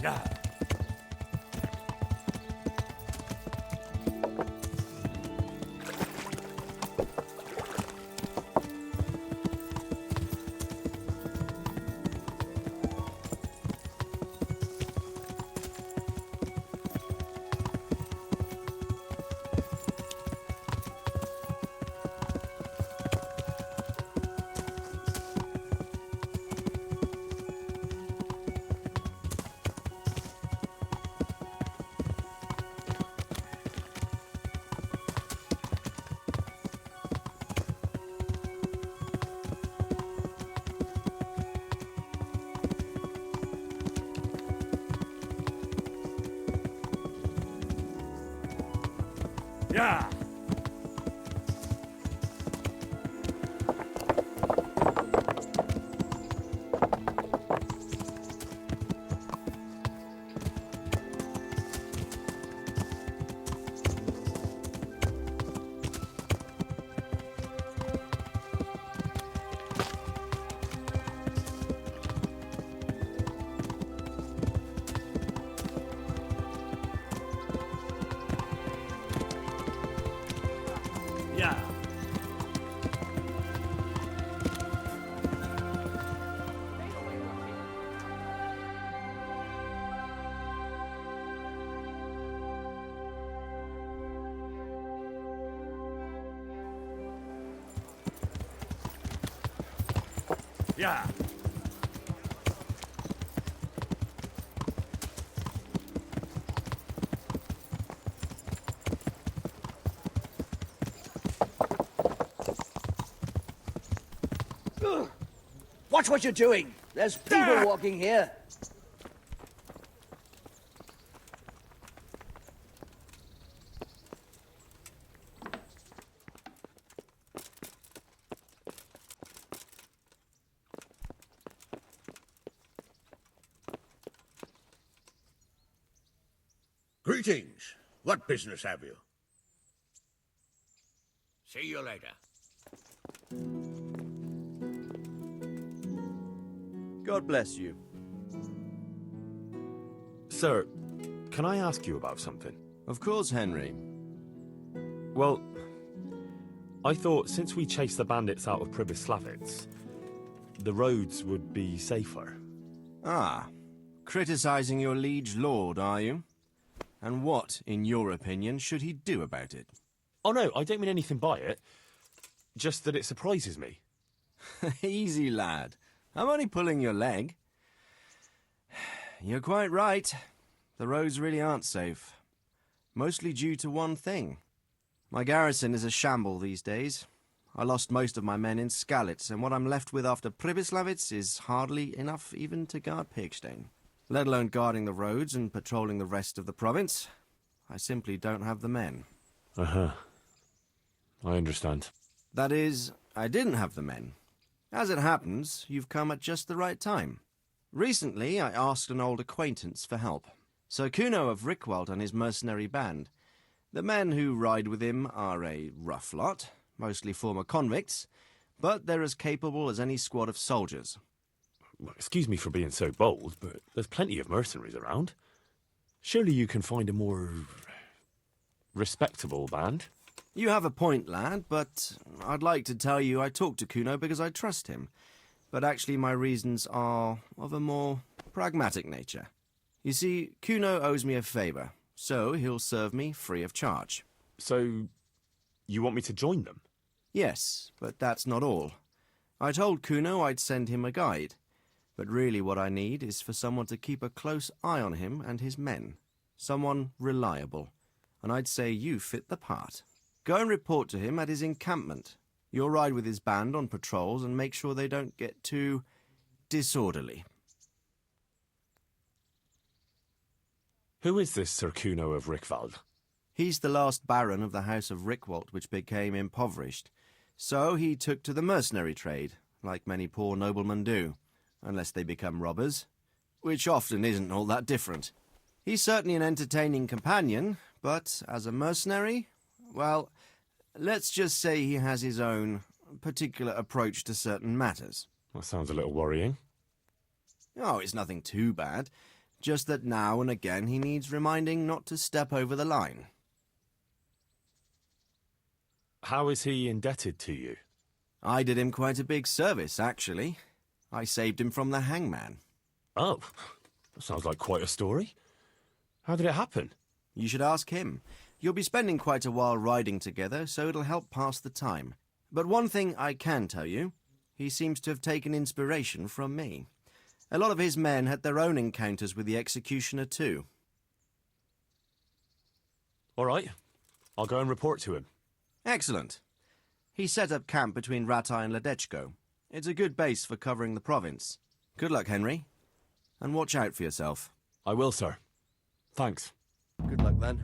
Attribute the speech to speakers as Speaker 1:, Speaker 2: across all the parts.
Speaker 1: Yeah. Yeah. Yeah. Yeah.
Speaker 2: Watch what you're doing. There's people walking here.
Speaker 3: Greetings. What business have you?
Speaker 1: See you later.
Speaker 4: God bless you.
Speaker 5: Sir, can I ask you about something?
Speaker 4: Of course, Henry.
Speaker 5: Well, I thought since we chased the bandits out of Pribyslavitz, the roads would be safer.
Speaker 4: Ah, criticizing your liege lord, are you? And what, in your opinion, should he do about it?
Speaker 5: Oh no, I don't mean anything by it. Just that it surprises me.
Speaker 4: Easy, lad. I'm only pulling your leg. You're quite right. The roads really aren't safe. Mostly due to one thing. My garrison is a shamble these days. I lost most of my men in Skalitz, and what I'm left with after Pribyslavitz is hardly enough even to guard Pigstein. Let alone guarding the roads and patrolling the rest of the province. I simply don't have the men.
Speaker 5: Uh-huh. I understand.
Speaker 4: That is, I didn't have the men. As it happens, you've come at just the right time. Recently, I asked an old acquaintance for help. Sir Kuno of Rickwald and his mercenary band. The men who ride with him are a rough lot, mostly former convicts, but they're as capable as any squad of soldiers.
Speaker 5: Well, excuse me for being so bold, but there's plenty of mercenaries around. Surely you can find a more respectable band?
Speaker 4: You have a point, lad, but I'd like to tell you I talked to Kuno because I trust him. But actually my reasons are of a more pragmatic nature. You see, Kuno owes me a favour, so he'll serve me free of charge.
Speaker 5: So, you want me to join them?
Speaker 4: Yes, but that's not all. I told Kuno I'd send him a guide, but really what I need is for someone to keep a close eye on him and his men. Someone reliable, and I'd say you fit the part. Go and report to him at his encampment. You'll ride with his band on patrols and make sure they don't get too disorderly.
Speaker 5: Who is this Sir Kuno of Rickwald?
Speaker 4: He's the last baron of the House of Rickwald, which became impoverished. So he took to the mercenary trade, like many poor noblemen do, unless they become robbers, which often isn't all that different. He's certainly an entertaining companion, but as a mercenary, well, let's just say he has his own particular approach to certain matters.
Speaker 5: That sounds a little worrying.
Speaker 4: Oh, it's nothing too bad. Just that now and again he needs reminding not to step over the line.
Speaker 5: How is he indebted to you?
Speaker 4: I did him quite a big service, actually. I saved him from the hangman.
Speaker 5: Oh, that sounds like quite a story. How did it happen?
Speaker 4: You should ask him. You'll be spending quite a while riding together, so it'll help pass the time. But one thing I can tell you, he seems to have taken inspiration from me. A lot of his men had their own encounters with the executioner too.
Speaker 5: All right, I'll go and report to him.
Speaker 4: Excellent. He set up camp between Ratai and Ledechko. It's a good base for covering the province. Good luck, Henry. And watch out for yourself.
Speaker 5: I will, sir. Thanks.
Speaker 4: Good luck, then.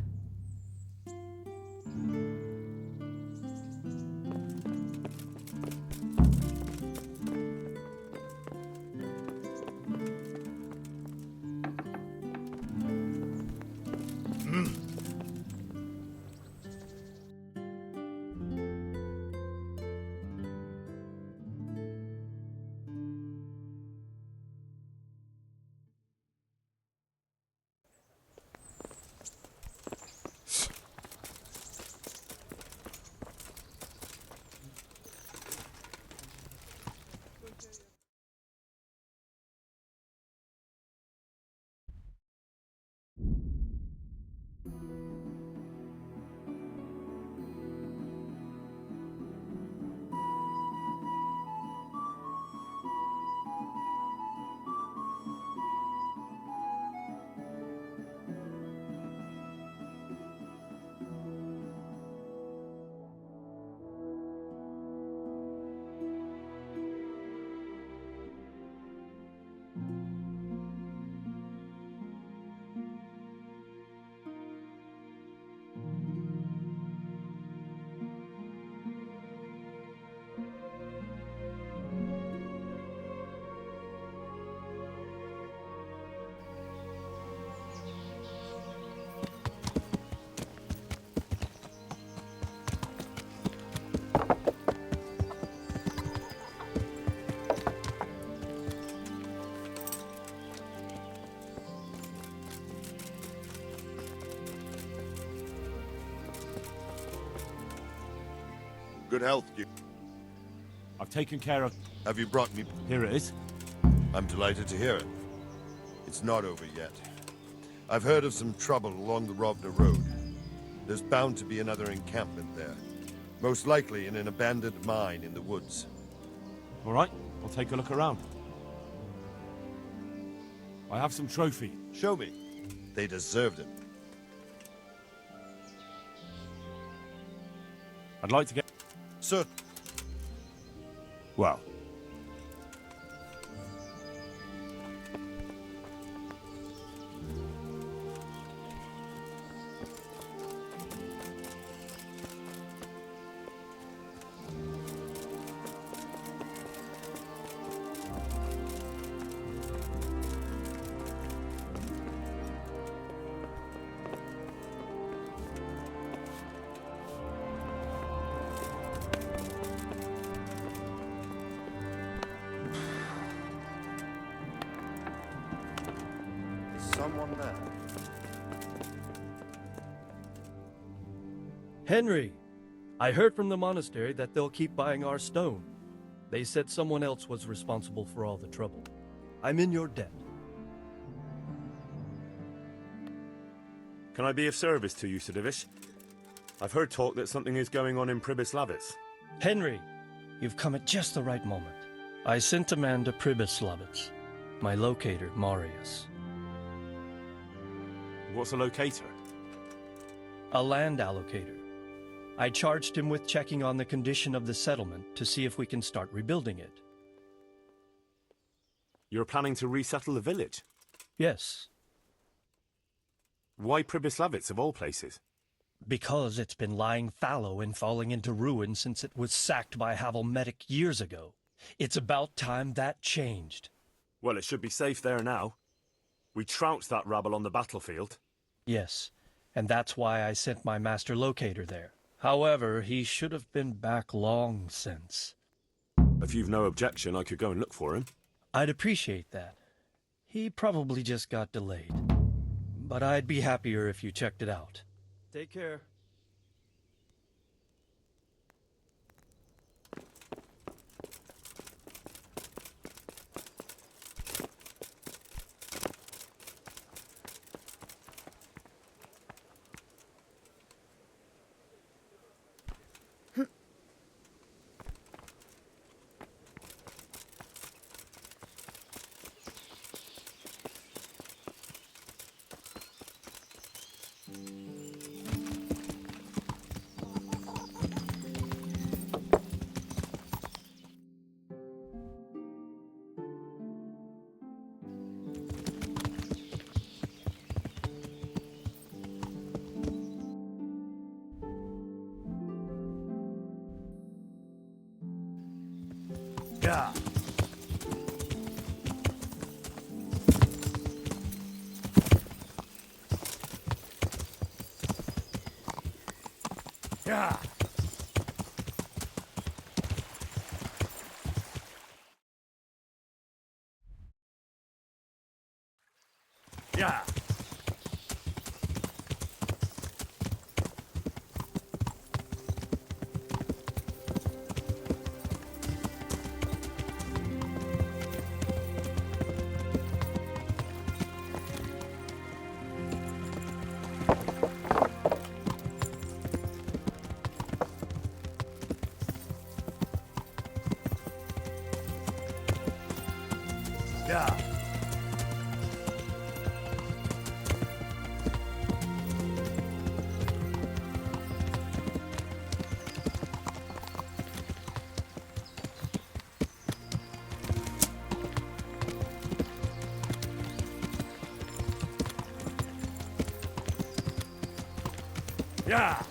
Speaker 6: Good health, you.
Speaker 1: I've taken care of...
Speaker 6: Have you brought me...
Speaker 1: Here it is.
Speaker 6: I'm delighted to hear it. It's not over yet. I've heard of some trouble along the Rovna Road. There's bound to be another encampment there. Most likely in an abandoned mine in the woods.
Speaker 1: All right, I'll take a look around. I have some trophy.
Speaker 6: Show me. They deserved it.
Speaker 1: I'd like to get...
Speaker 6: Sir,
Speaker 1: Well,
Speaker 6: someone there.
Speaker 7: Henry, I heard from the monastery that they'll keep buying our stone. They said someone else was responsible for all the trouble. I'm in your debt.
Speaker 5: Can I be of service to you, Sidovish? I've heard talk that something is going on in Pribyslavitz.
Speaker 7: Henry, you've come at just the right moment. I sent a man to Pribyslavitz. My locator, Marius.
Speaker 5: What's a locator?
Speaker 7: A land allocator. I charged him with checking on the condition of the settlement to see if we can start rebuilding it.
Speaker 5: You're planning to resettle the village?
Speaker 7: Yes,
Speaker 5: Why Pribyslavitz, of all places?
Speaker 7: because it's been lying fallow and falling into ruin since it was sacked by Havelmetic years ago. It's about time that changed.
Speaker 5: Well, it should be safe there now. We trounced that rabble on the battlefield.
Speaker 7: Yes, and that's why I sent my master locator there. However, he should have been back long since.
Speaker 5: If you've no objection, I could go and look for him.
Speaker 7: I'd appreciate that. He probably just got delayed. But I'd be happier if you checked it out. Take care.
Speaker 3: Yeah. Yeah. Yeah. Yeah. Yeah.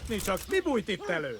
Speaker 8: Nicsak, mi bújt itt elő?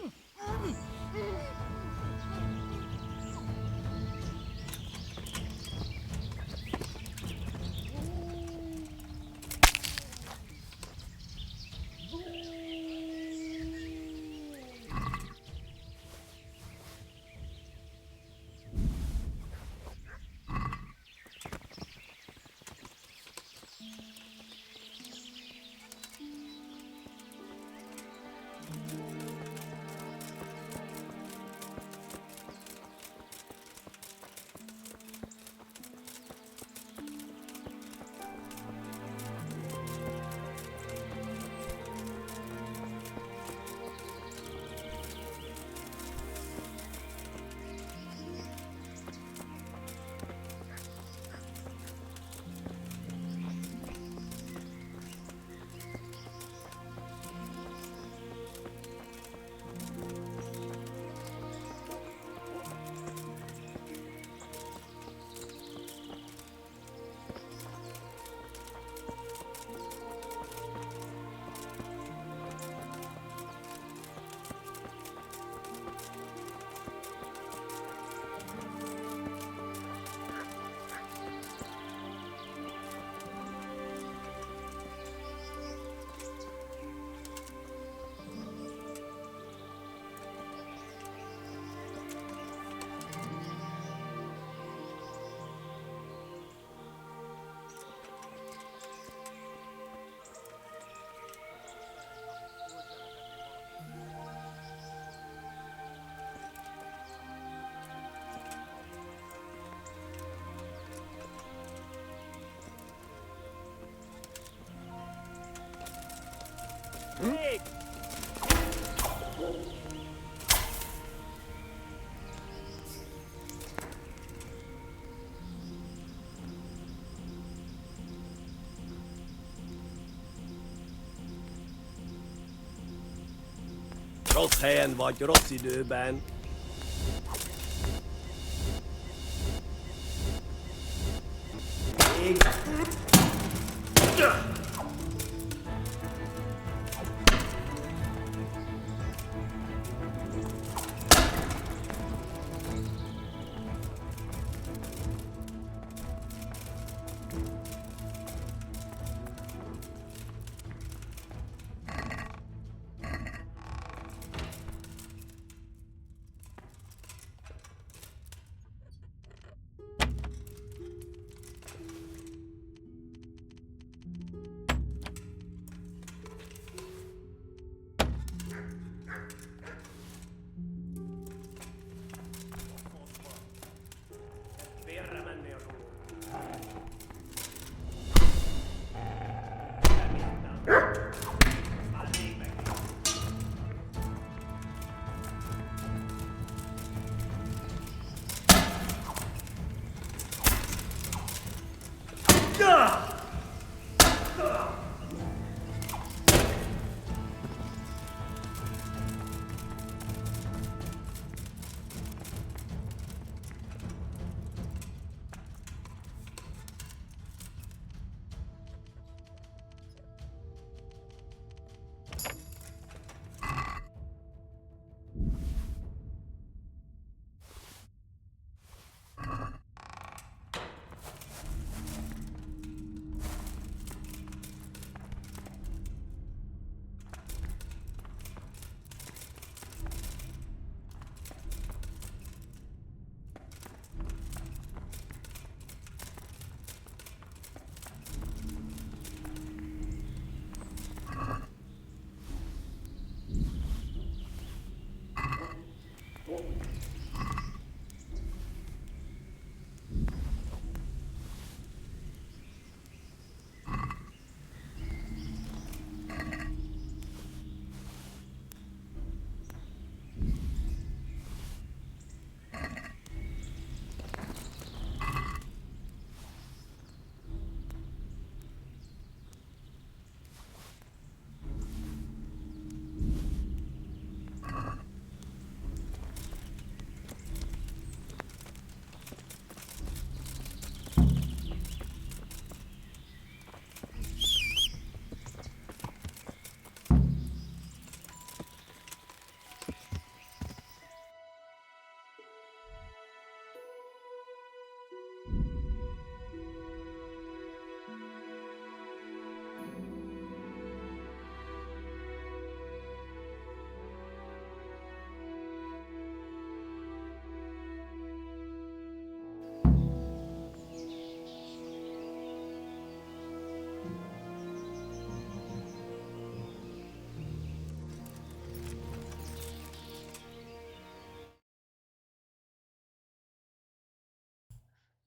Speaker 7: Trots helyen vagy rossz időben.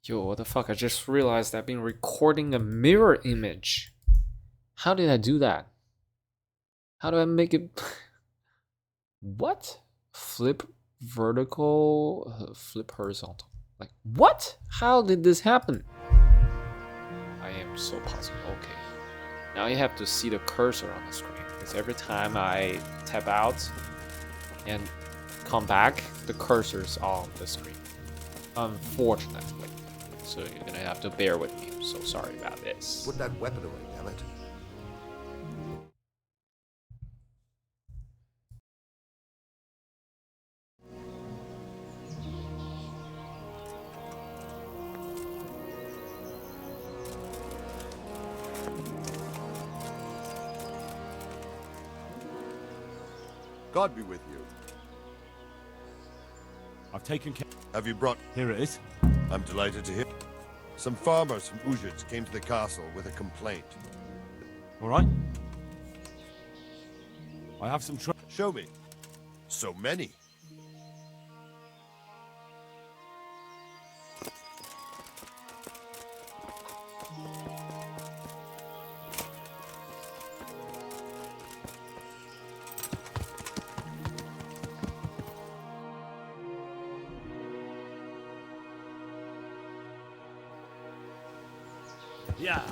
Speaker 9: Yo, what the fuck? I just realized I've been recording a mirror image. How did I do that? How do I make it... What? Flip vertical, flip horizontal. Like, what? How did this happen? I am so puzzled. Okay. Now you have to see the cursor on the screen. Because every time I tap out and come back, the cursor's on the screen. Unfortunately. So you're gonna have to bear with me. I'm so sorry about this.
Speaker 10: Put that weapon away, damn it.
Speaker 6: God be with you.
Speaker 1: I've taken care.
Speaker 6: Have you brought...
Speaker 1: Here it is.
Speaker 6: I'm delighted to hear. Some farmers from Uzhitz came to the castle with a complaint.
Speaker 1: All right. I have some
Speaker 6: Show me. So many.
Speaker 3: Yeah.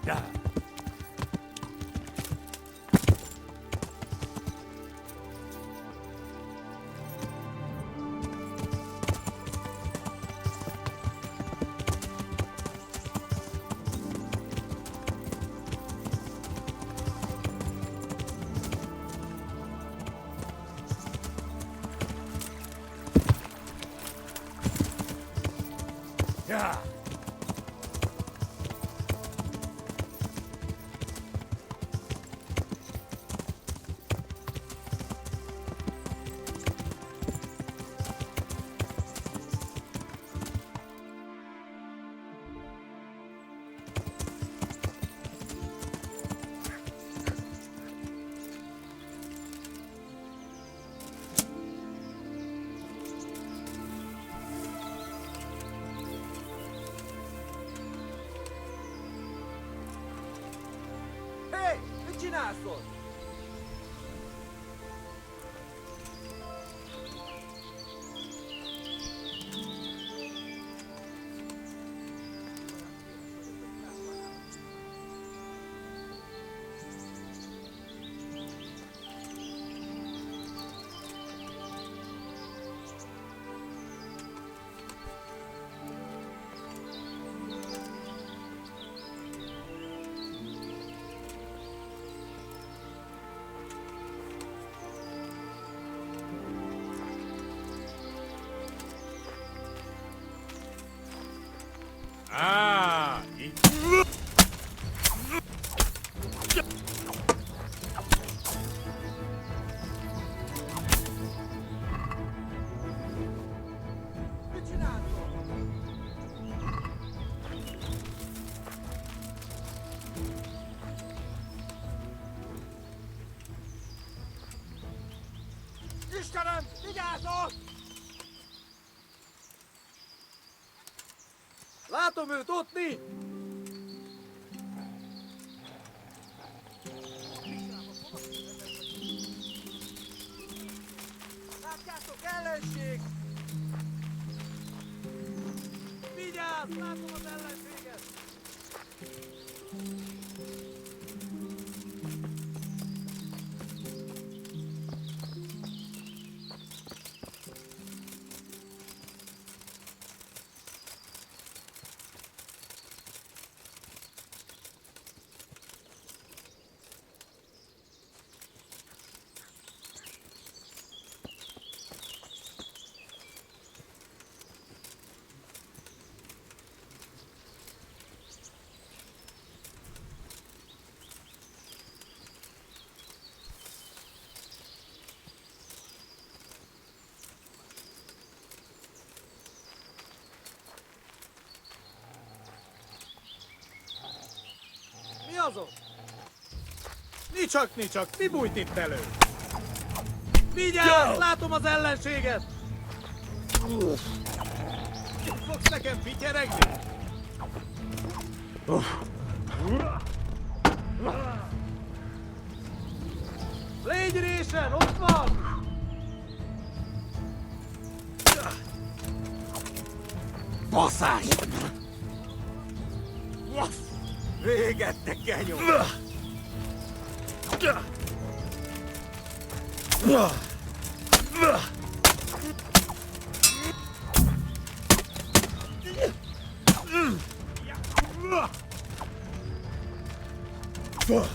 Speaker 3: Yeah. Yeah.
Speaker 2: Hey, mit csinálsz ott?
Speaker 3: Ah, itt.
Speaker 2: Mit csinálsz ott? Istenem, vigyázz ott! Látom őt ott, mi? Látjátok, ellenség! Vigyázz, látom az ellenséget! Mi azon?
Speaker 8: Nicsak, mi bújt itt elő? Vigyázz, látom az ellenséget! Fogsz nekem pityeregni?
Speaker 2: Légy résen, ott van!
Speaker 8: Baszás! Véget, te genyó!
Speaker 3: Yeah.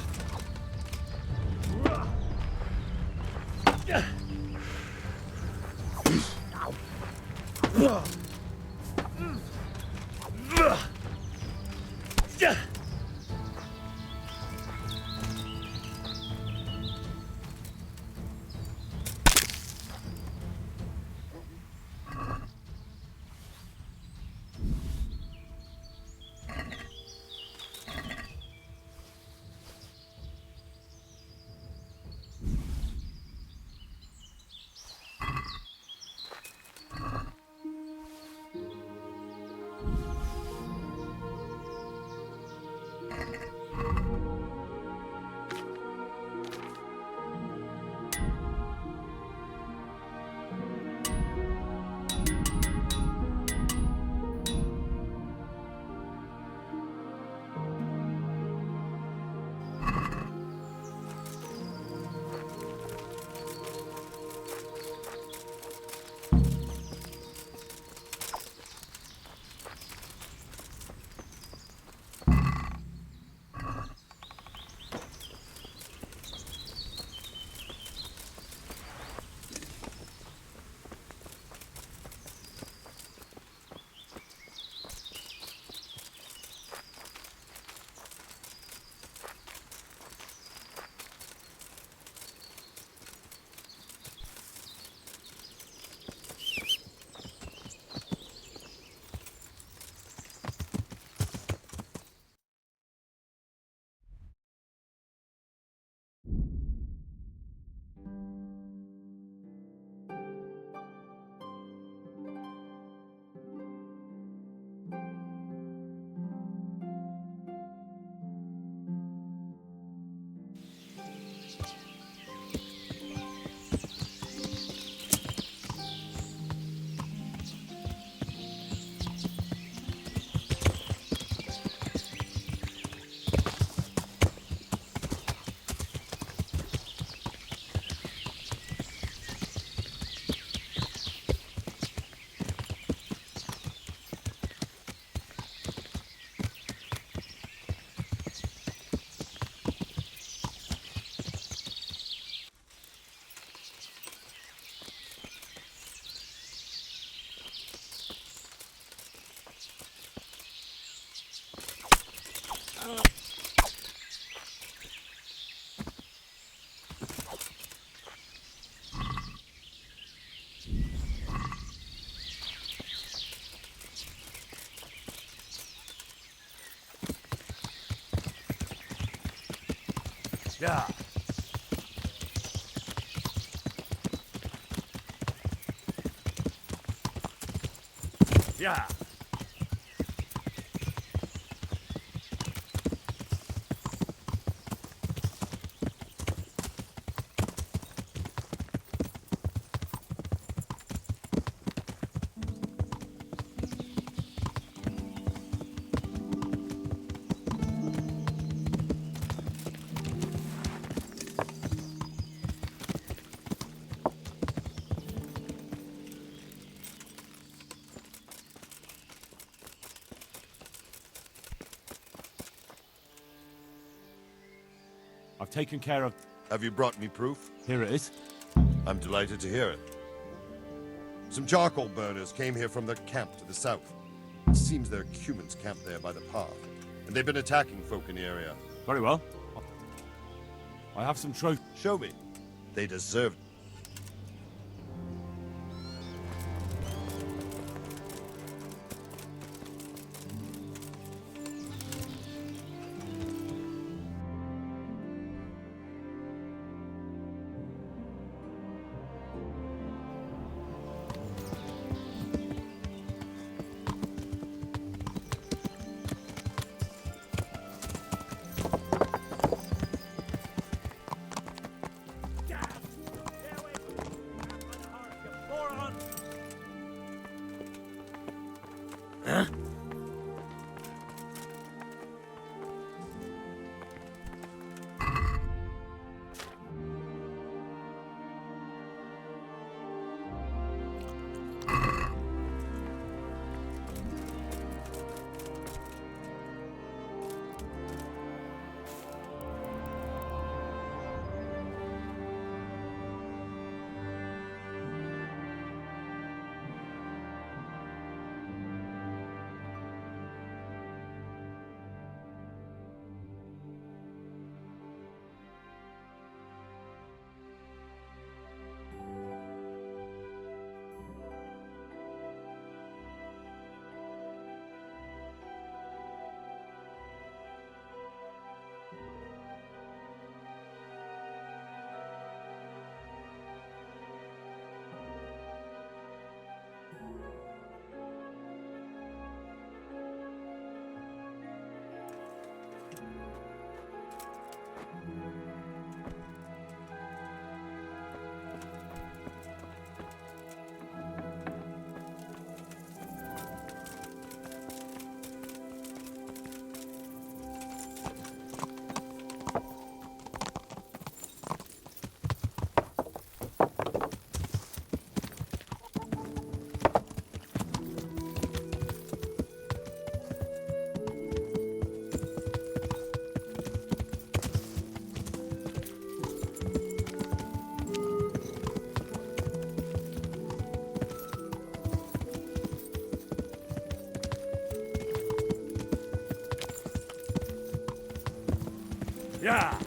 Speaker 3: Yeah.
Speaker 1: I've taken care of...
Speaker 6: Have you brought me proof?
Speaker 1: Here it is.
Speaker 6: I'm delighted to hear it. Some charcoal burners came here from their camp to the south. It seems they're Cumans camped there by the path, and they've been attacking folk in the area.
Speaker 1: Very well. I have some trophies.
Speaker 6: Show me. They deserve it.
Speaker 3: Yeah.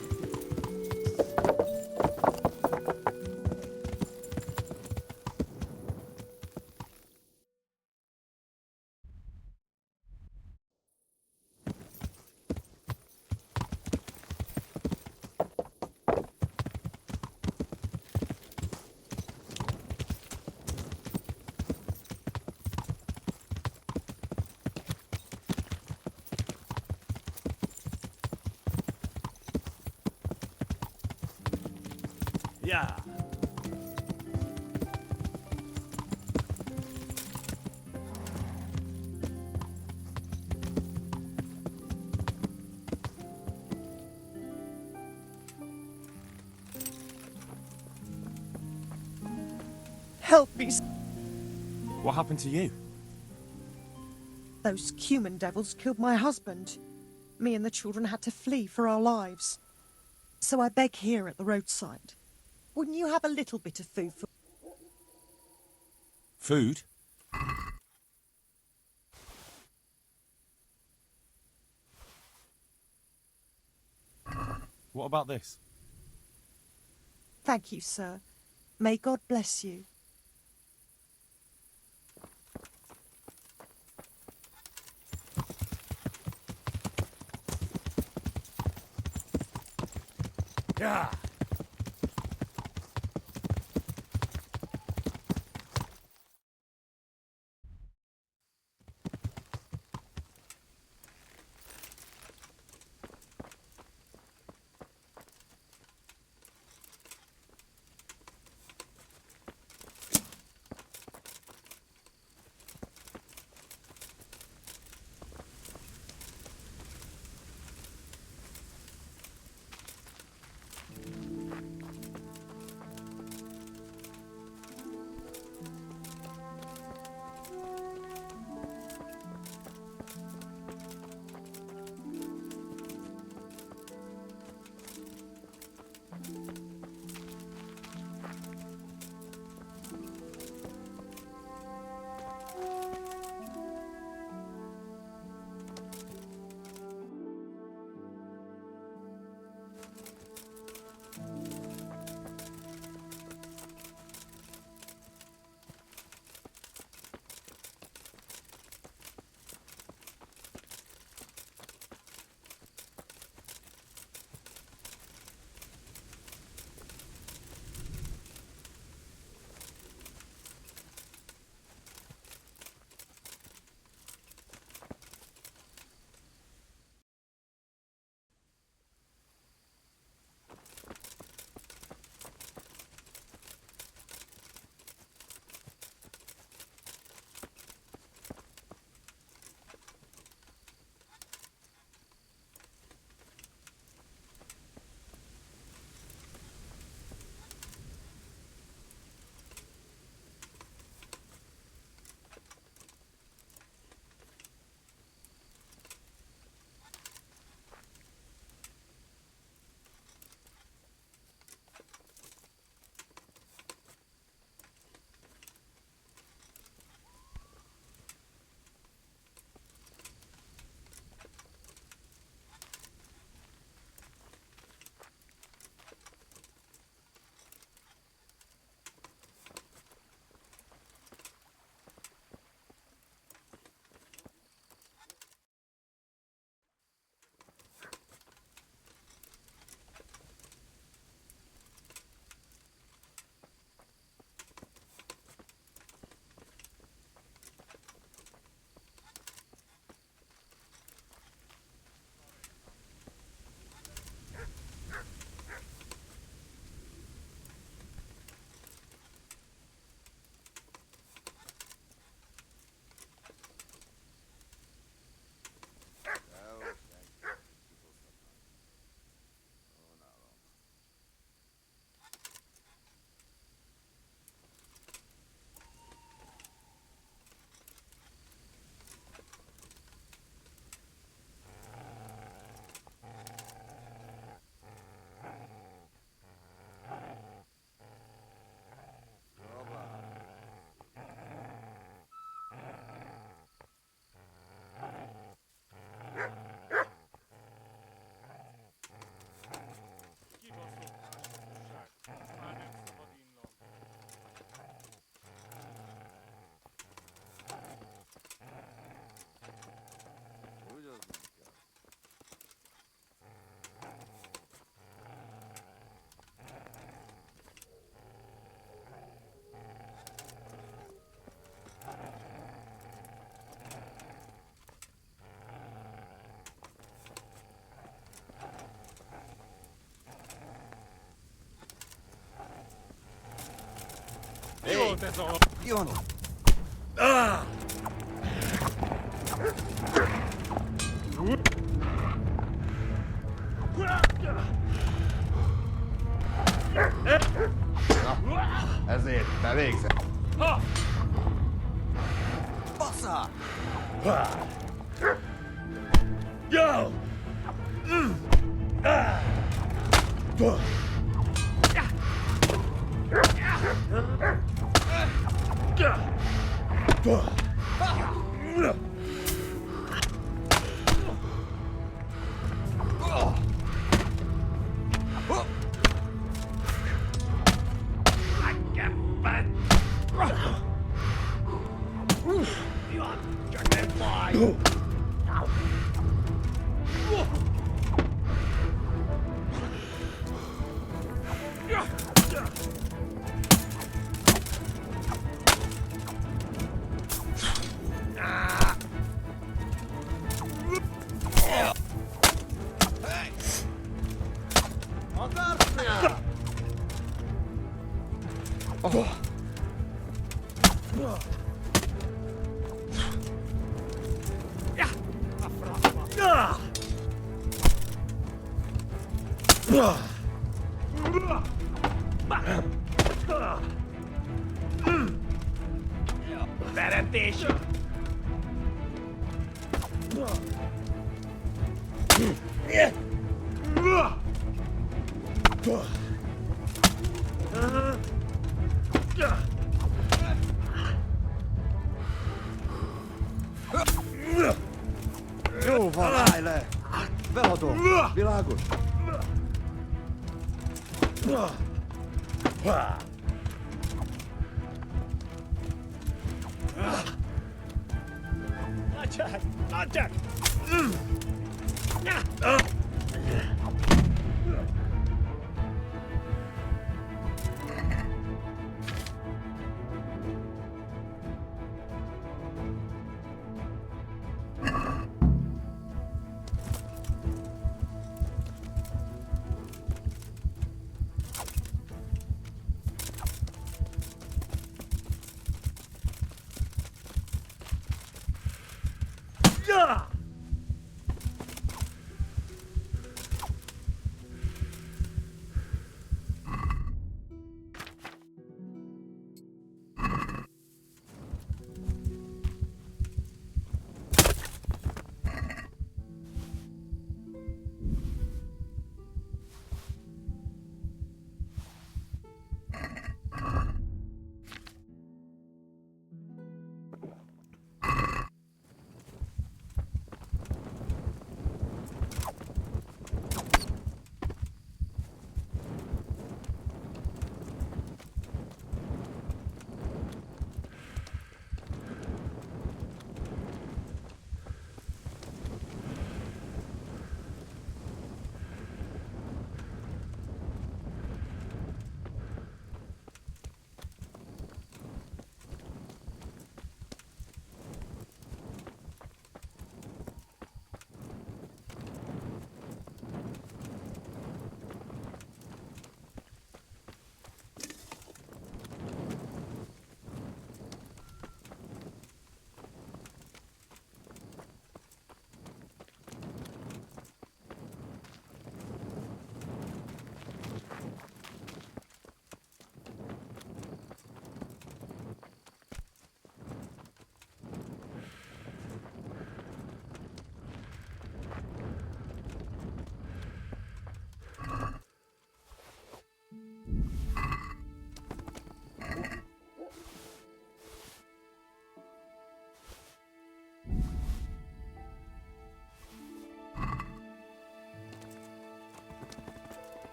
Speaker 3: Yeah.
Speaker 10: Help me!
Speaker 1: What happened to you?
Speaker 10: Those cuman devils killed my husband. Me and the children had to flee for our lives. So I beg here at the roadside. Wouldn't you have a little bit of food for...
Speaker 1: Food? What about this?
Speaker 10: Thank you, sir. May God bless you.
Speaker 3: Yeah.
Speaker 8: Jono.
Speaker 6: Ezért te végzel.
Speaker 8: Bassza!
Speaker 3: Go! Veretés!
Speaker 8: Jó van, állj le! Beadom! Világos!
Speaker 3: Adják! Adják!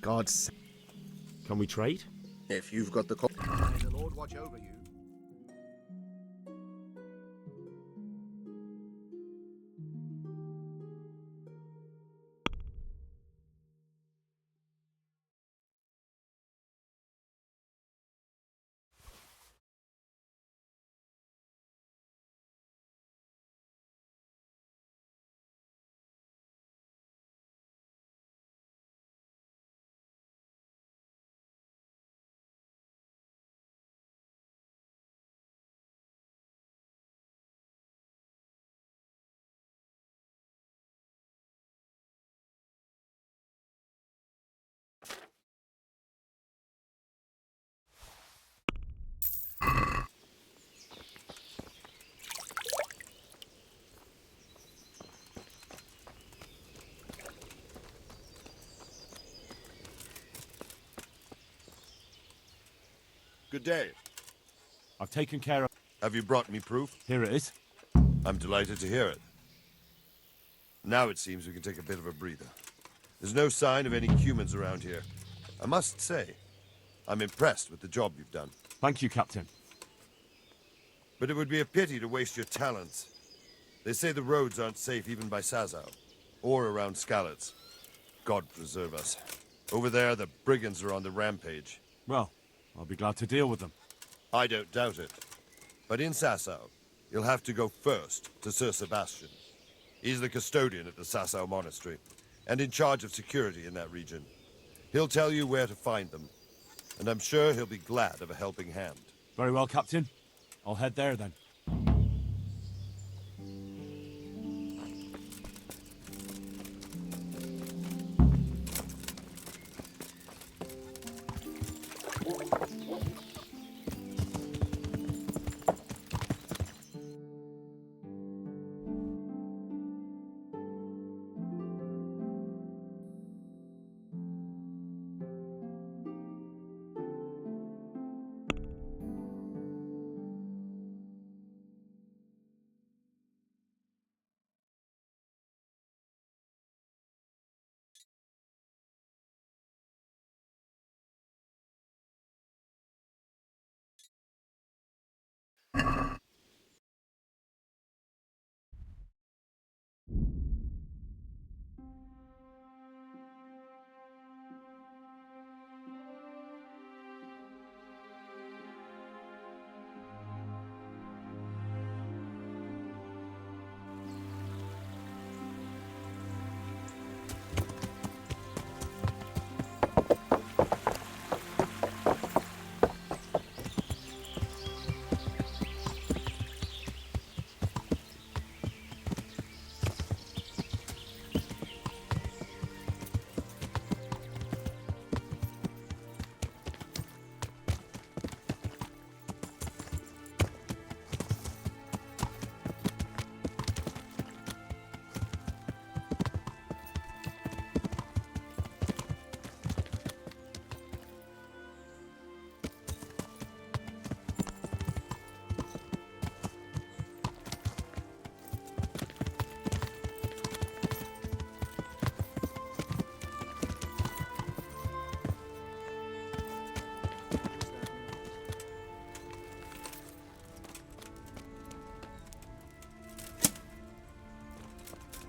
Speaker 11: God's sake.
Speaker 5: Can we trade?
Speaker 11: If you've got the call. May the Lord watch over you.
Speaker 6: Good day.
Speaker 1: I've taken care of...
Speaker 6: Have you brought me proof?
Speaker 1: Here it is.
Speaker 6: I'm delighted to hear it. Now it seems we can take a bit of a breather. There's no sign of any humans around here. I must say, I'm impressed with the job you've done.
Speaker 1: Thank you, Captain.
Speaker 6: But it would be a pity to waste your talents. They say the roads aren't safe even by Sazau, or around Skalitz. God preserve us. Over there, the brigands are on the rampage.
Speaker 1: Well, I'll be glad to deal with them.
Speaker 6: I don't doubt it. But in Sasau, you'll have to go first to Sir Sebastian. He's the custodian at the Sasau Monastery, and in charge of security in that region. He'll tell you where to find them, and I'm sure he'll be glad of a helping hand.
Speaker 1: Very well, Captain. I'll head there then.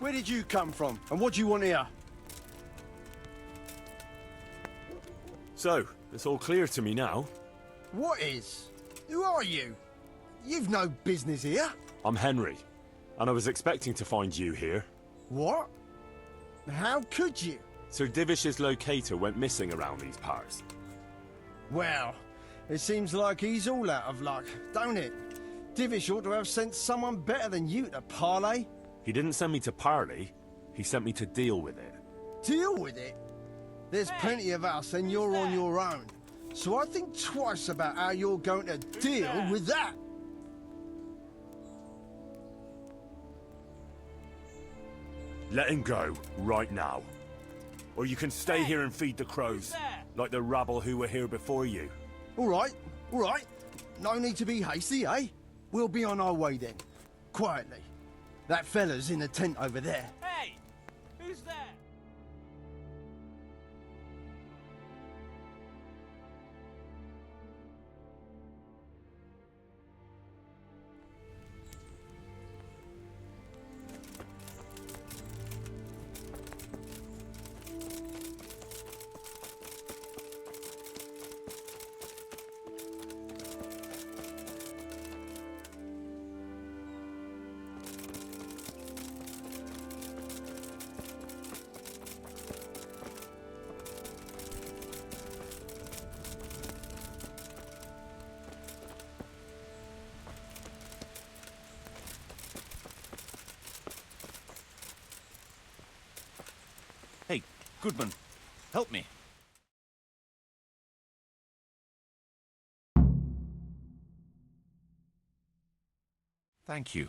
Speaker 8: Where did you come from? And what do you want here?
Speaker 5: So, it's all clear to me now.
Speaker 8: What is? Who are you? You've no business here.
Speaker 5: I'm Henry, and I was expecting to find you here.
Speaker 8: What? How could you?
Speaker 5: Sir Divish's locator went missing around these parts.
Speaker 8: Well, it seems like he's all out of luck, don't it? Divish ought to have sent someone better than you to parley.
Speaker 5: He didn't send me to parley, he sent me to deal with it.
Speaker 8: Deal with it? There's plenty of us and you're on your own. So I think twice about how you're going to deal with that.
Speaker 5: Let him go, right now. Or you can stay here and feed the crows, like the rabble who were here before you.
Speaker 8: All right. No need to be hasty, eh? We'll be on our way then. Quietly. That fella's in the tent over there.
Speaker 2: Hey! Who's there?
Speaker 12: Goodman, help me. Thank you.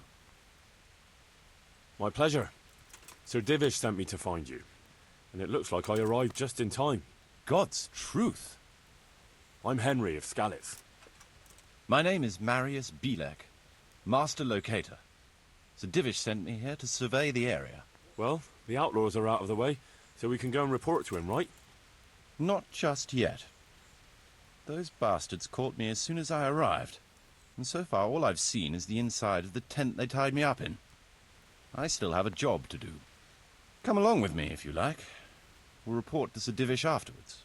Speaker 5: My pleasure. Sir Divish sent me to find you, and it looks like I arrived just in time.
Speaker 12: God's truth.
Speaker 5: I'm Henry of Skalitz.
Speaker 12: My name is Marius Bielek, Master Locator. Sir Divish sent me here to survey the area.
Speaker 5: Well, the outlaws are out of the way, so we can go and report to him, right?
Speaker 12: Not just yet. Those bastards caught me as soon as I arrived, and so far all I've seen is the inside of the tent they tied me up in. I still have a job to do. Come along with me, if you like. We'll report to Sir Divish afterwards.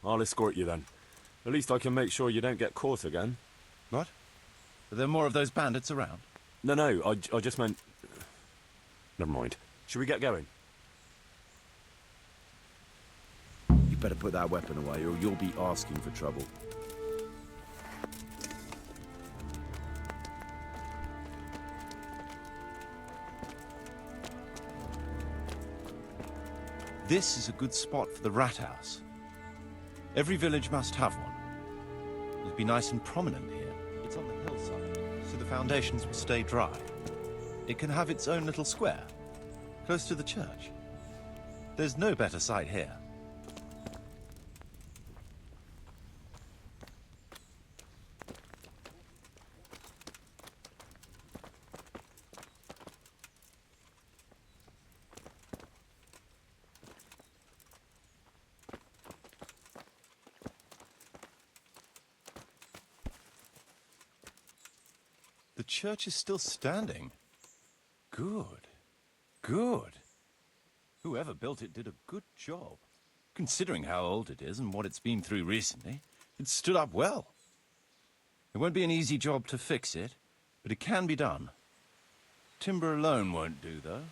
Speaker 5: I'll escort you then. At least I can make sure you don't get caught again.
Speaker 12: What? Are there more of those bandits around?
Speaker 5: No, I just meant... Never mind. Should we get going?
Speaker 11: You better put that weapon away or you'll be asking for trouble.
Speaker 12: This is a good spot for the rat house. Every village must have one. It'll be nice and prominent here. It's on the hillside, so the foundations will stay dry. It can have its own little square, close to the church. There's no better site here. The church is still standing. Good. Good. Whoever built it did a good job. Considering how old it is and what it's been through recently, it stood up well. It won't be an easy job to fix it, but it can be done. Timber alone won't do, though.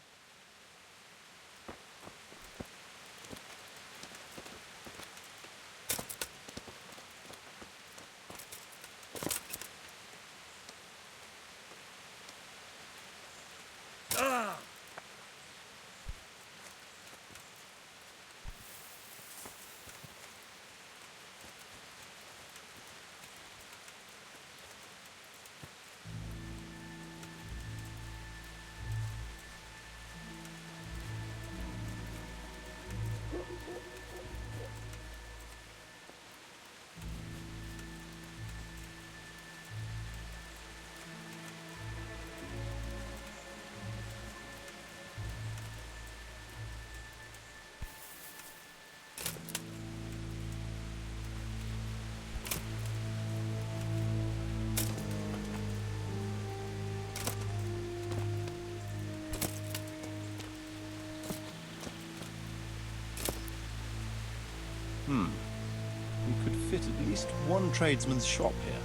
Speaker 12: We could fit at least one tradesman's shop here.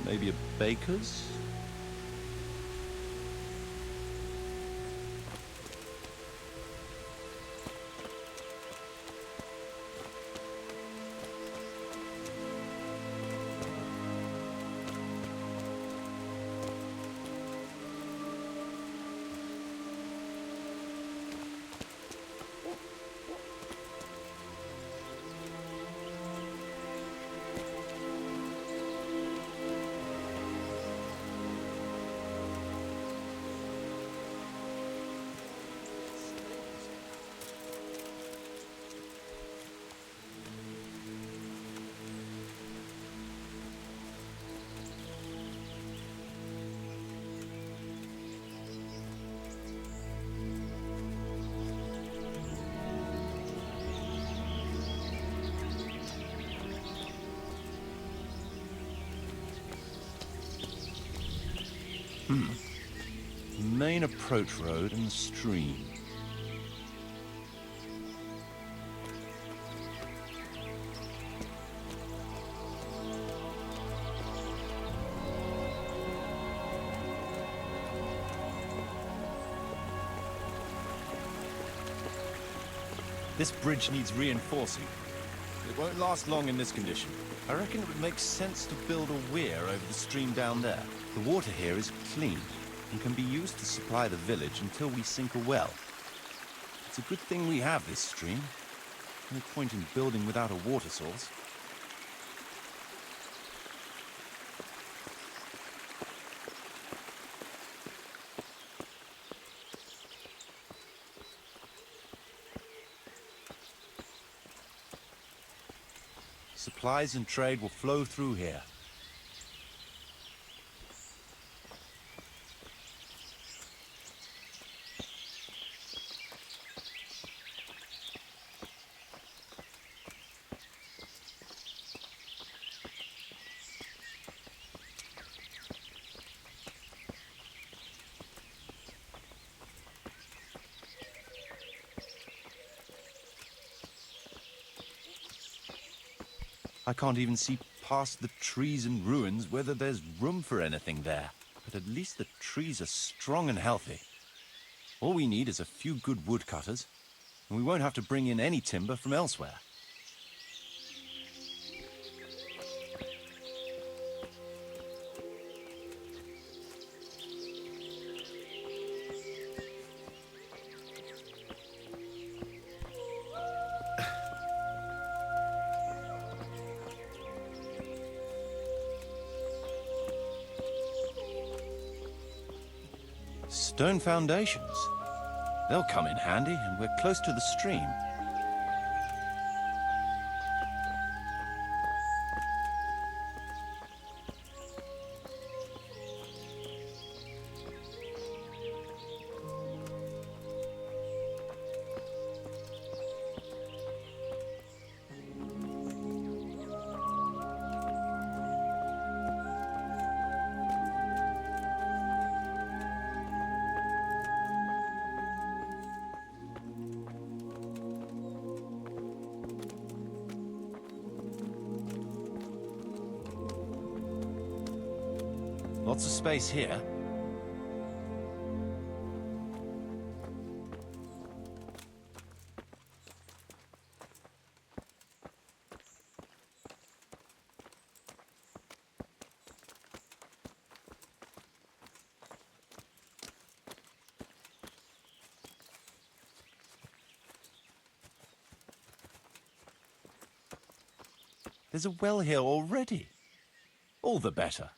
Speaker 12: Maybe a baker's? Main approach road and the stream. This bridge needs reinforcing. It won't last long in this condition. I reckon it would make sense to build a weir over the stream down there. The water here is clean and can be used to supply the village until we sink a well. It's a good thing we have this stream. No point in building without a water source. Supplies and trade will flow through here. I can't even see past the trees and ruins whether there's room for anything there. But at least the trees are strong and healthy. All we need is a few good woodcutters, and we won't have to bring in any timber from elsewhere. Stone foundations. They'll come in handy, and we're close to the stream. Lots of space here. There's a well here already. All the better.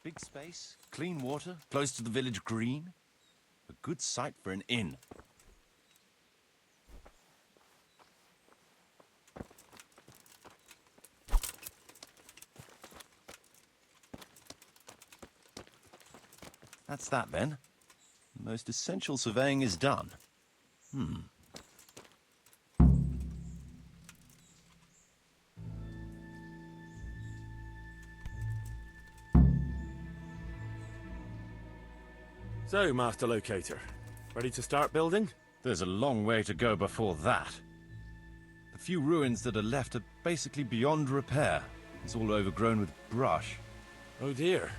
Speaker 12: Big space, clean water, close to the village green. A good site for an inn. That's that then. The most essential surveying is done.
Speaker 5: So, Master Locator, ready to start building?
Speaker 12: There's a long way to go before that. The few ruins that are left are basically beyond repair. It's all overgrown with brush.
Speaker 5: Oh dear.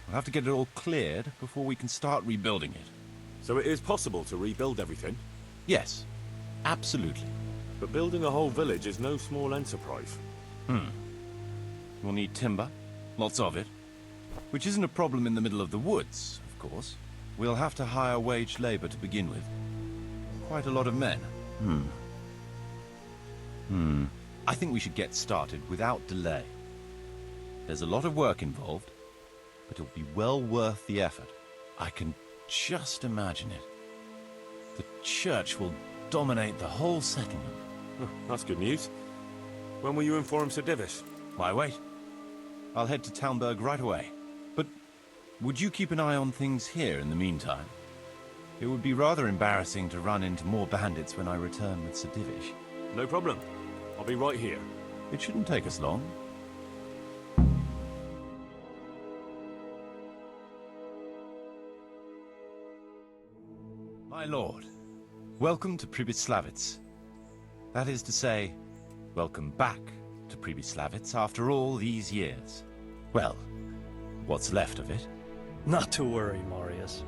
Speaker 12: We'll have to get it all cleared before we can start rebuilding it.
Speaker 5: So it is possible to rebuild everything?
Speaker 12: Yes, absolutely.
Speaker 5: But building a whole village is no small enterprise.
Speaker 12: We'll need timber, lots of it. Which isn't a problem in the middle of the woods, of course. We'll have to hire wage labor to begin with. Quite a lot of men. I think we should get started without delay. There's a lot of work involved, but it'll be well worth the effort. I can just imagine it. The church will dominate the whole settlement.
Speaker 5: Oh, that's good news. When will you inform Sir Divish?
Speaker 12: Why wait? I'll head to Talmberg right away. But would you keep an eye on things here in the meantime? It would be rather embarrassing to run into more bandits when I return with Sir Divish.
Speaker 5: No problem. I'll be right here.
Speaker 12: It shouldn't take us long. My lord, welcome to Pribyslavitz. That is to say, welcome back to Pribyslavitz after all these years. Well, what's left of it.
Speaker 7: Not to worry, Marius.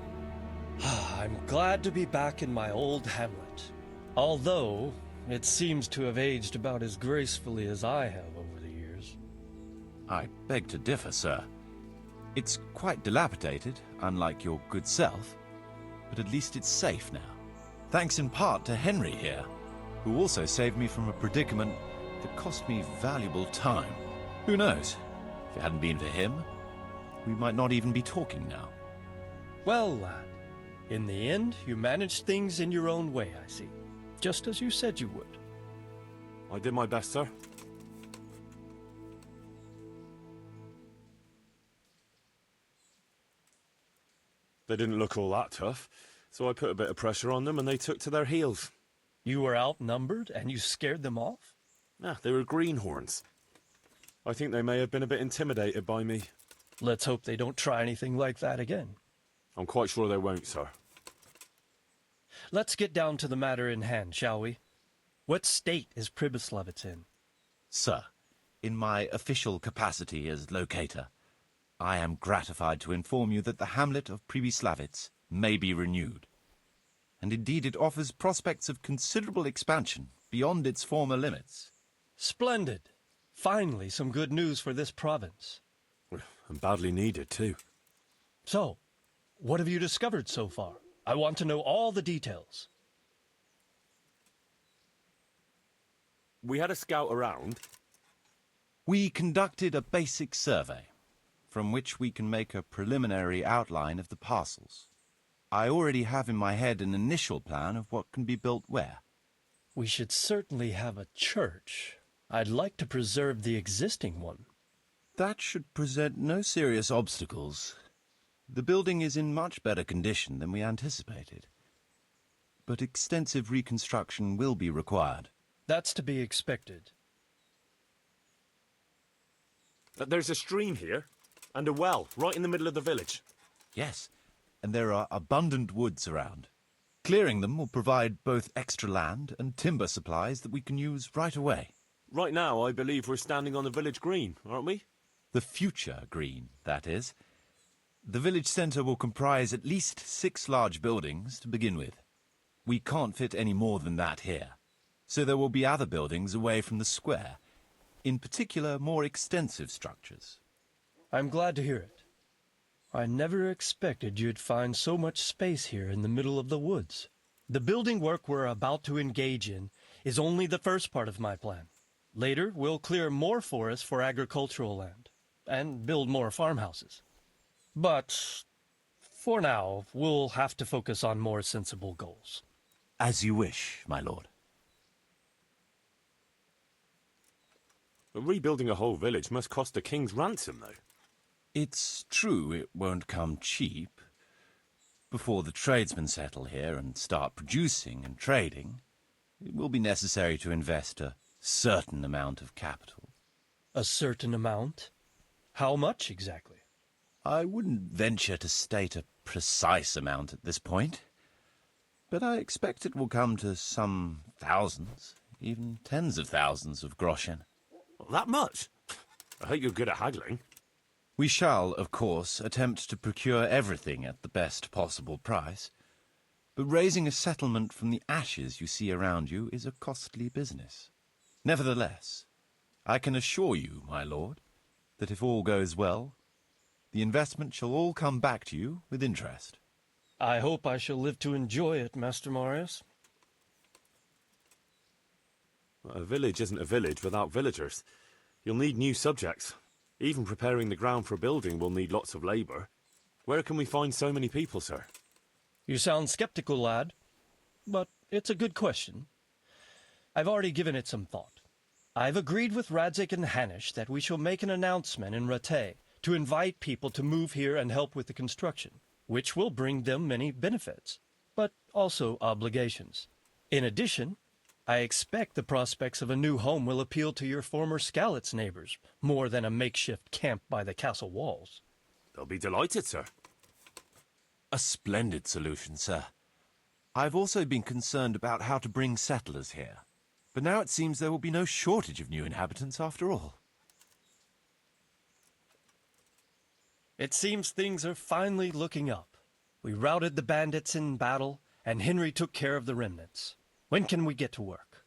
Speaker 7: I'm glad to be back in my old hamlet. Although, it seems to have aged about as gracefully as I have over the years.
Speaker 12: I beg to differ, sir. It's quite dilapidated, unlike your good self, but at least it's safe now. Thanks in part to Henry here, who also saved me from a predicament that cost me valuable time. Who knows? If it hadn't been for him, we might not even be talking now.
Speaker 7: Well, lad, in the end, you managed things in your own way, I see. Just as you said you would.
Speaker 5: I did my best, sir. They didn't look all that tough, so I put a bit of pressure on them and they took to their heels.
Speaker 7: You were outnumbered and you scared them off?
Speaker 5: Ah, they were greenhorns. I think they may have been a bit intimidated by me.
Speaker 7: Let's hope they don't try anything like that again.
Speaker 5: I'm quite sure they won't, sir.
Speaker 7: Let's get down to the matter in hand, shall we? What state is Pribyslavitz in?
Speaker 12: Sir, in my official capacity as locator, I am gratified to inform you that the hamlet of Pribyslavitz may be renewed. And indeed it offers prospects of considerable expansion beyond its former limits.
Speaker 7: Splendid. Finally, some good news for this province.
Speaker 5: And badly needed, too.
Speaker 7: So, what have you discovered so far? I want to know all the details.
Speaker 5: We had a scout around.
Speaker 12: We conducted a basic survey, from which we can make a preliminary outline of the parcels. I already have in my head an initial plan of what can be built where.
Speaker 7: We should certainly have a church. I'd like to preserve the existing one.
Speaker 12: That should present no serious obstacles. The building is in much better condition than we anticipated. But extensive reconstruction will be required.
Speaker 7: That's to be expected.
Speaker 5: There's a stream here, and a well, right in the middle of the village.
Speaker 12: Yes, and there are abundant woods around. Clearing them will provide both extra land and timber supplies that we can use right away.
Speaker 5: Right now, I believe we're standing on the village green, aren't we?
Speaker 12: The future green, that is. The village centre will comprise at least 6 large buildings to begin with. We can't fit any more than that here, so there will be other buildings away from the square, in particular more extensive structures.
Speaker 7: I'm glad to hear it. I never expected you'd find so much space here in the middle of the woods. The building work we're about to engage in is only the first part of my plan. Later, we'll clear more forest for agricultural land and build more farmhouses. But for now, we'll have to focus on more sensible goals.
Speaker 12: As you wish, my lord.
Speaker 5: But rebuilding a whole village must cost a king's ransom, though.
Speaker 12: It's true it won't come cheap. Before the tradesmen settle here and start producing and trading, it will be necessary to invest a certain amount of capital.
Speaker 7: A certain amount? How much exactly?
Speaker 12: I wouldn't venture to state a precise amount at this point, but I expect it will come to some thousands, even tens of thousands of groschen.
Speaker 5: Well, that much? I hope you're good at haggling.
Speaker 12: We shall, of course, attempt to procure everything at the best possible price, but raising a settlement from the ashes you see around you is a costly business. Nevertheless, I can assure you, my lord, that if all goes well, the investment shall all come back to you with interest.
Speaker 7: I hope I shall live to enjoy it, Master Marius.
Speaker 5: A village isn't a village without villagers. You'll need new subjects. Even preparing the ground for a building will need lots of labour. Where can we find so many people, sir?
Speaker 7: You sound skeptical, lad, but it's a good question. I've already given it some thought. I've agreed with Radzik and Hanish that we shall make an announcement in Rattay to invite people to move here and help with the construction, which will bring them many benefits, but also obligations. In addition, I expect the prospects of a new home will appeal to your former Skalitz neighbors, more than a makeshift camp by the castle walls.
Speaker 5: They'll be delighted, sir.
Speaker 12: A splendid solution, sir. I've also been concerned about how to bring settlers here, but now it seems there will be no shortage of new inhabitants after all.
Speaker 7: It seems things are finally looking up. We routed the bandits in battle, and Henry took care of the remnants. When can we get to work?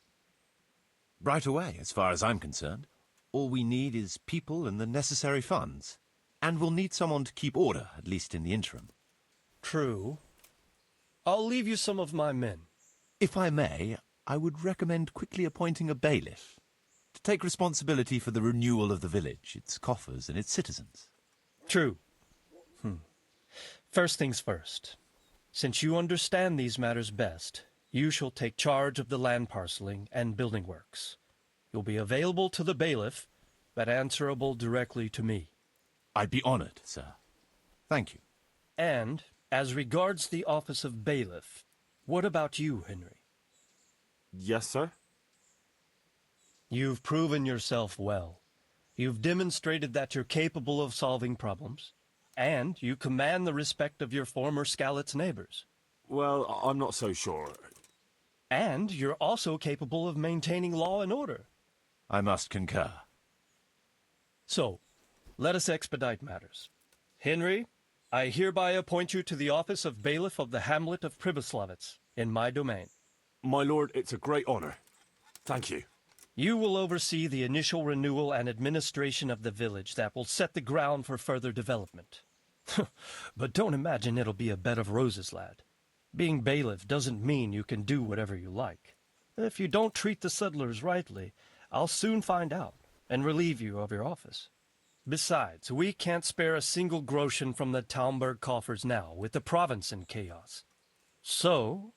Speaker 12: Right away, as far as I'm concerned. All we need is people and the necessary funds. And we'll need someone to keep order, at least in the interim.
Speaker 7: True. I'll leave you some of my men.
Speaker 12: If I may, I would recommend quickly appointing a bailiff to take responsibility for the renewal of the village, its coffers and its citizens.
Speaker 7: True. First things first. Since you understand these matters best, you shall take charge of the land parceling and building works. You'll be available to the bailiff, but answerable directly to me.
Speaker 12: I'd be honored, sir. Thank you.
Speaker 7: And, as regards the office of bailiff, what about you, Henry?
Speaker 5: Yes, sir?
Speaker 7: You've proven yourself well. You've demonstrated that you're capable of solving problems, and you command the respect of your former Skalitz neighbors.
Speaker 5: Well, I'm not so sure.
Speaker 7: And you're also capable of maintaining law and order.
Speaker 12: I must concur.
Speaker 7: So, let us expedite matters. Henry, I hereby appoint you to the office of bailiff of the hamlet of Pribyslavitz, in my domain.
Speaker 5: My lord, it's a great honor. Thank you.
Speaker 7: You will oversee the initial renewal and administration of the village that will set the ground for further development. But don't imagine it'll be a bed of roses, lad. Being bailiff doesn't mean you can do whatever you like. If you don't treat the settlers rightly, I'll soon find out and relieve you of your office. Besides, we can't spare a single groschen from the Talmberg coffers now, with the province in chaos. So,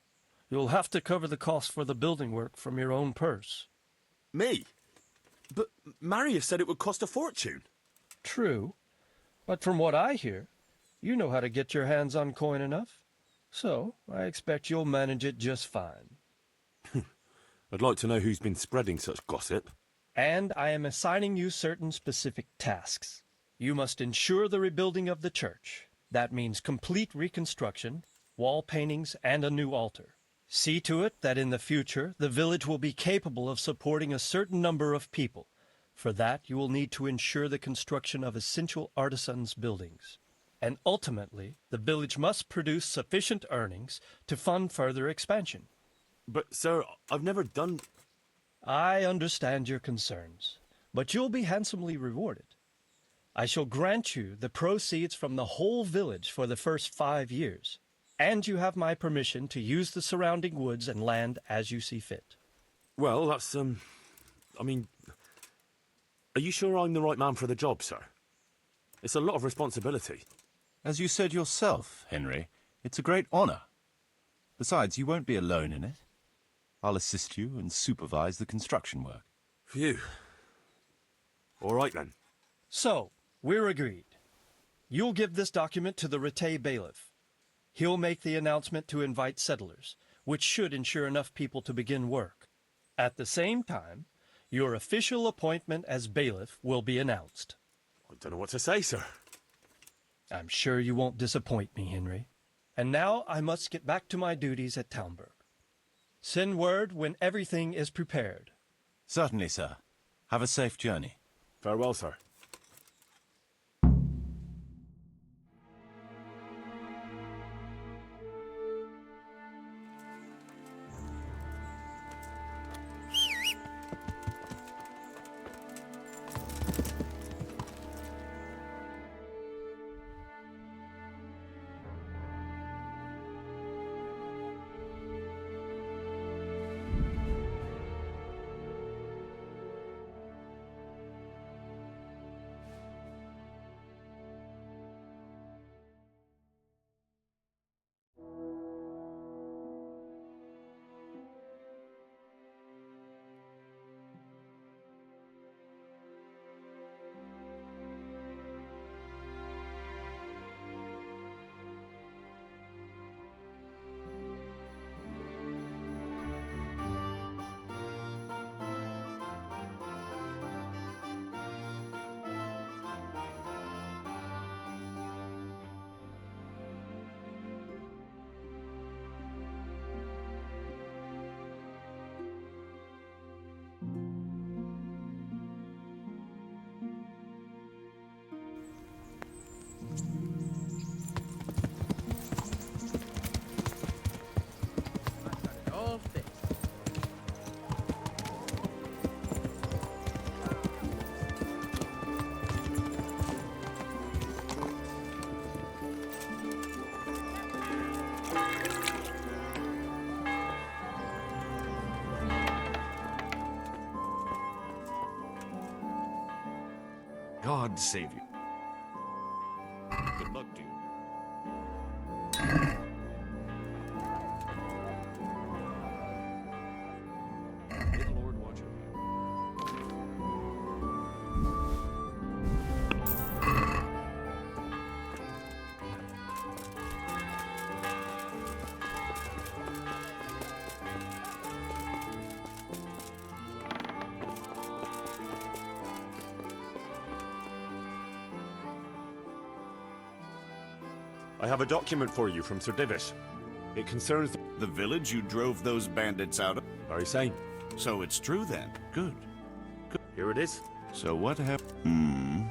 Speaker 7: you'll have to cover the cost for the building work from your own purse.
Speaker 5: Me? But Marius said it would cost a fortune.
Speaker 7: True, but from what I hear, you know how to get your hands on coin enough. So, I expect you'll manage it just fine.
Speaker 5: I'd like to know who's been spreading such gossip.
Speaker 7: And I am assigning you certain specific tasks. You must ensure the rebuilding of the church. That means complete reconstruction, wall paintings, and a new altar. See to it that in the future, the village will be capable of supporting a certain number of people. For that, you will need to ensure the construction of essential artisans' buildings. And ultimately, the village must produce sufficient earnings to fund further expansion.
Speaker 5: But, sir, I've never done...
Speaker 7: I understand your concerns, but you'll be handsomely rewarded. I shall grant you the proceeds from the whole village for the first 5 years, and you have my permission to use the surrounding woods and land as you see fit.
Speaker 5: Well, that's, I mean... Are you sure I'm the right man for the job, sir? It's a lot of responsibility.
Speaker 12: As you said yourself, Henry, it's a great honor. Besides, you won't be alone in it. I'll assist you and supervise the construction work.
Speaker 5: Phew. All right, then.
Speaker 7: So, we're agreed. You'll give this document to the Rattay bailiff. He'll make the announcement to invite settlers, which should ensure enough people to begin work. At the same time, your official appointment as bailiff will be announced.
Speaker 5: I don't know what to say, sir.
Speaker 7: I'm sure you won't disappoint me, Henry. And now I must get back to my duties at Talmberg. Send word when everything is prepared.
Speaker 12: Certainly, sir. Have a safe journey.
Speaker 5: Farewell, sir.
Speaker 12: God save you. Good luck to you. May the Lord watch over you.
Speaker 5: I have a document for you from Sir Divish. It concerns
Speaker 13: the village you drove those bandits out of?
Speaker 5: Very same.
Speaker 13: So it's true then. Good.
Speaker 5: Here it is.
Speaker 13: So what happened?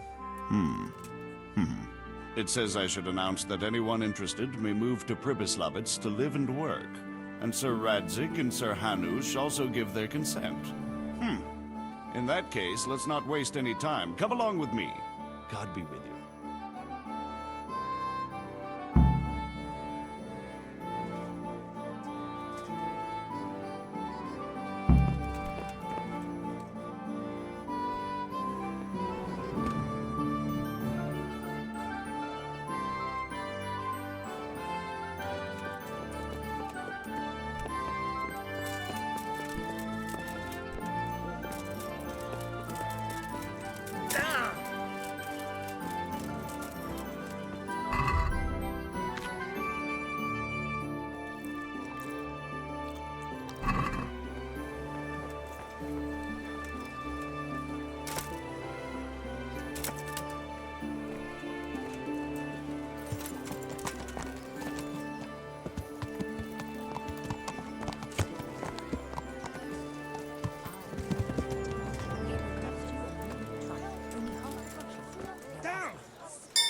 Speaker 13: It says I should announce that anyone interested may move to Pribyslavitz to live and work. And Sir Radzig and Sir Hanush also give their consent. In that case, let's not waste any time. Come along with me. God be with you.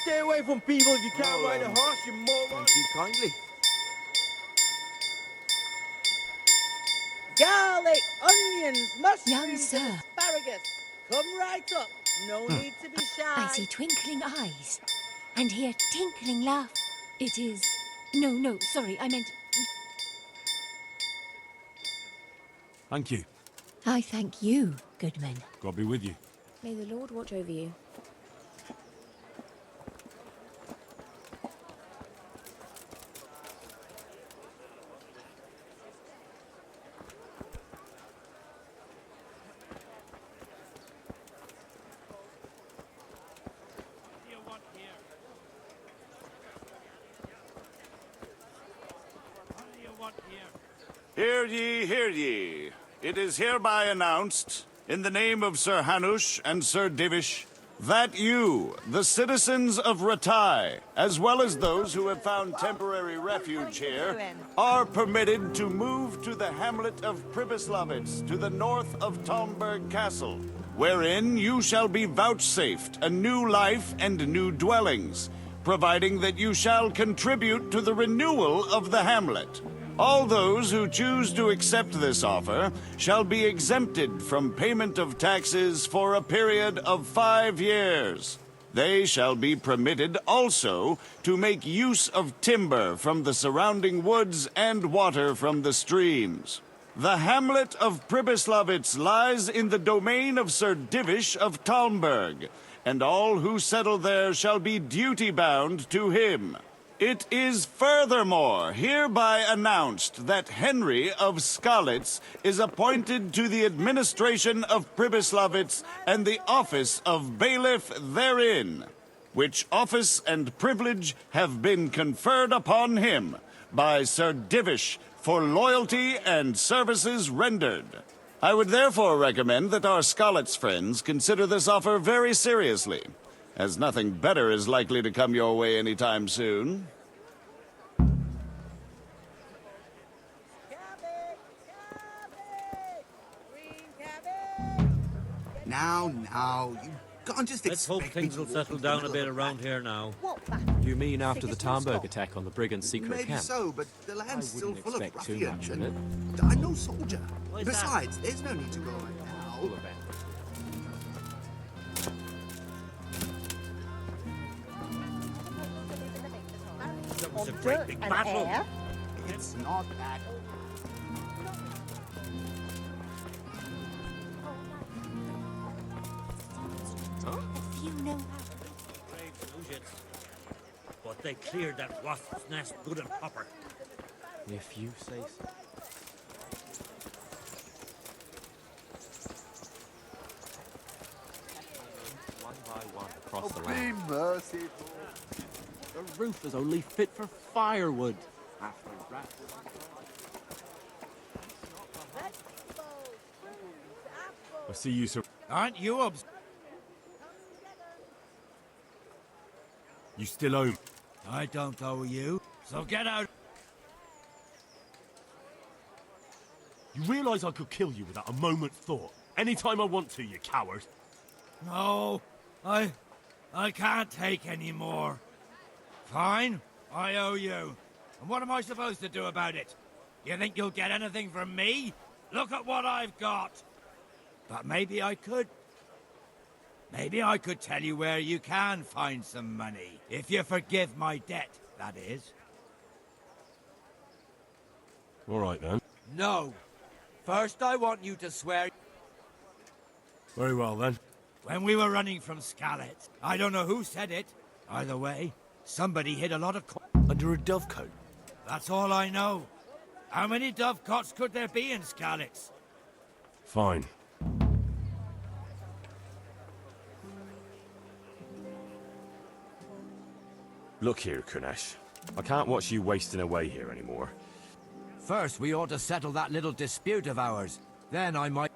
Speaker 8: Stay away from people if you can't ride a horse, you moron.
Speaker 11: Thank you kindly.
Speaker 2: Garlic, onions, mushrooms,
Speaker 14: Young sir.
Speaker 2: and asparagus. Come right up. No need to be shy.
Speaker 14: I see twinkling eyes and hear tinkling laugh. It is... No, sorry, I meant...
Speaker 1: Thank you.
Speaker 14: I thank you, Goodman.
Speaker 1: God be with you.
Speaker 14: May the Lord watch over you.
Speaker 13: Hear ye, hear ye. It is hereby announced, in the name of Sir Hanush and Sir Divish, that you, the citizens of Ratai, as well as those who have found temporary refuge here, are permitted to move to the hamlet of Pribyslavitz, to the north of Talmberg Castle, wherein you shall be vouchsafed a new life and new dwellings, providing that you shall contribute to the renewal of the hamlet. All those who choose to accept this offer shall be exempted from payment of taxes for a period of 5 years. They shall be permitted also to make use of timber from the surrounding woods and water from the streams. The hamlet of Pribyslavitz lies in the domain of Sir Divish of Talmberg, and all who settle there shall be duty-bound to him. It is furthermore hereby announced that Henry of Skalitz is appointed to the administration of Pribyslavitz and the office of bailiff therein, which office and privilege have been conferred upon him by Sir Divish for loyalty and services rendered. I would therefore recommend that our Skalitz friends consider this offer very seriously, as nothing better is likely to come your way anytime soon.
Speaker 11: Now, you can't just
Speaker 3: Let's hope things will settle down a bit around here now.
Speaker 15: You mean after the Talmberg attack on the Brigand's secret
Speaker 11: Maybe
Speaker 15: camp?
Speaker 11: so, but the land's still full of
Speaker 15: expect too
Speaker 11: ruffians,
Speaker 15: much of it.
Speaker 11: and I'm no soldier. Besides, there's no need to go right now.
Speaker 3: That was a great big battle.
Speaker 11: It's not that.
Speaker 14: If you know how
Speaker 3: but they cleared that wasp's nest good and proper.
Speaker 15: If you say so. One by one across the land.
Speaker 11: Be merciful.
Speaker 15: The roof is only fit for firewood. After rats.
Speaker 5: I see you, sir.
Speaker 1: Aren't you
Speaker 5: You still owe me.
Speaker 1: I don't owe you, so get out.
Speaker 5: You realise I could kill you without a moment's thought? Anytime I want to, you coward.
Speaker 1: No, I can't take any more. Fine, I owe you. And what am I supposed to do about it? You think you'll get anything from me? Look at what I've got. But maybe I could. Maybe I could tell you where you can find some money. If you forgive my debt, that is.
Speaker 5: All right, then.
Speaker 1: No. First, I want you to swear...
Speaker 5: Very well, then.
Speaker 1: When we were running from Scarlet, I don't know who said it. Either way, somebody hid a lot of...
Speaker 5: Under a dovecote?
Speaker 1: That's all I know. How many dovecots could there be in Scarlet?
Speaker 5: Fine. Look here, Kunesh. I can't watch you wasting away here anymore.
Speaker 2: First, we ought to settle that little dispute of ours. Then I might...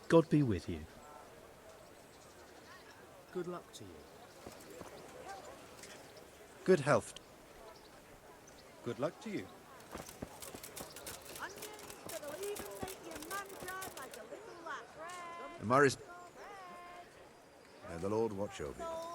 Speaker 7: God be with you.
Speaker 15: Good luck to you.
Speaker 8: Good health. Good luck to you.
Speaker 11: And Morris. May the Lord watch over you.